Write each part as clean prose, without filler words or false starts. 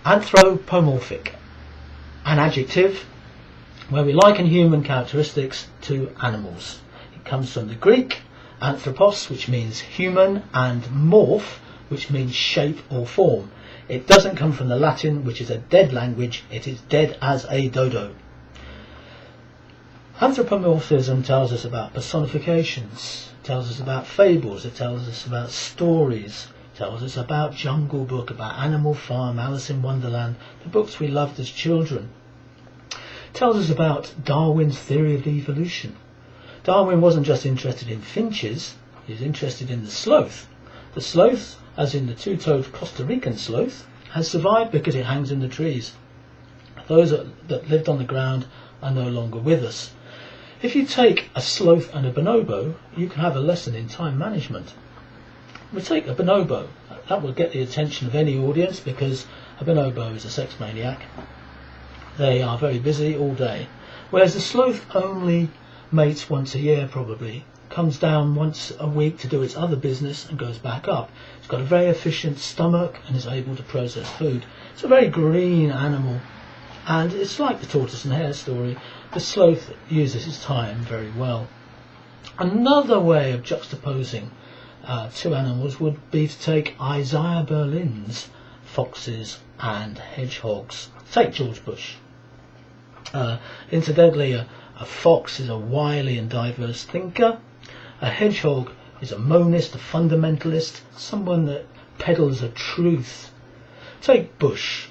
Anthropomorphic, an adjective where we liken human characteristics to animals. It comes from the Greek anthropos, which means human, and morph, which means shape or form. It doesn't come from the Latin, which is a dead language. It is dead as a dodo. Anthropomorphism tells us about personifications, tells us about fables, it tells us about stories, tells us about Jungle Book, about Animal Farm, Alice in Wonderland, the books we loved as children. It tells us about Darwin's theory of evolution. Darwin wasn't just interested in finches, he was interested in the sloth. The sloth, as in the two-toed Costa Rican sloth, has survived because it hangs in the trees. Those that lived on the ground are no longer with us. If you take a sloth and a bonobo, you can have a lesson in time management. We take a bonobo. That will get the attention of any audience because a bonobo is a sex maniac. They are very busy all day. Whereas the sloth only mates once a year probably, comes down once a week to do its other business and goes back up. It's got a very efficient stomach and is able to process food. It's a very green animal. And it's like the tortoise and hare story. The sloth uses his time very well. Another way of juxtaposing two animals would be to take Isaiah Berlin's foxes and hedgehogs. Take George Bush. Incidentally, a fox is a wily and diverse thinker. A hedgehog is a monist, a fundamentalist, someone that peddles a truth. Take Bush.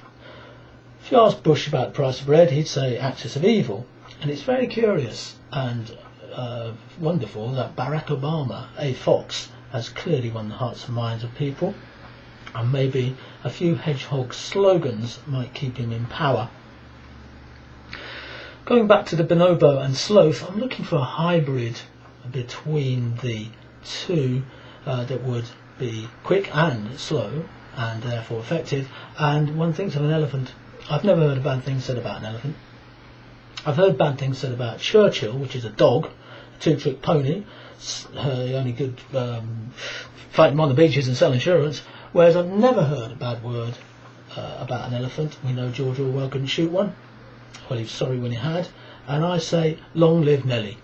If you ask Bush about the price of bread, he'd say axis of evil. And it's very curious and wonderful that Barack Obama, a fox, has clearly won the hearts and minds of people. And maybe a few hedgehog slogans might keep him in power. Going back to the bonobo and sloth, I'm looking for a hybrid between the two that would be quick and slow and therefore effective. And one thinks of an elephant. I've never heard bad things said about an elephant. I've heard bad things said about Churchill, which is a dog, a two-trick pony, only good fighting on the beaches and sell insurance, whereas I've never heard a bad word about an elephant. We know George Orwell couldn't shoot one. Well, he was sorry when he had. And I say, long live Nelly.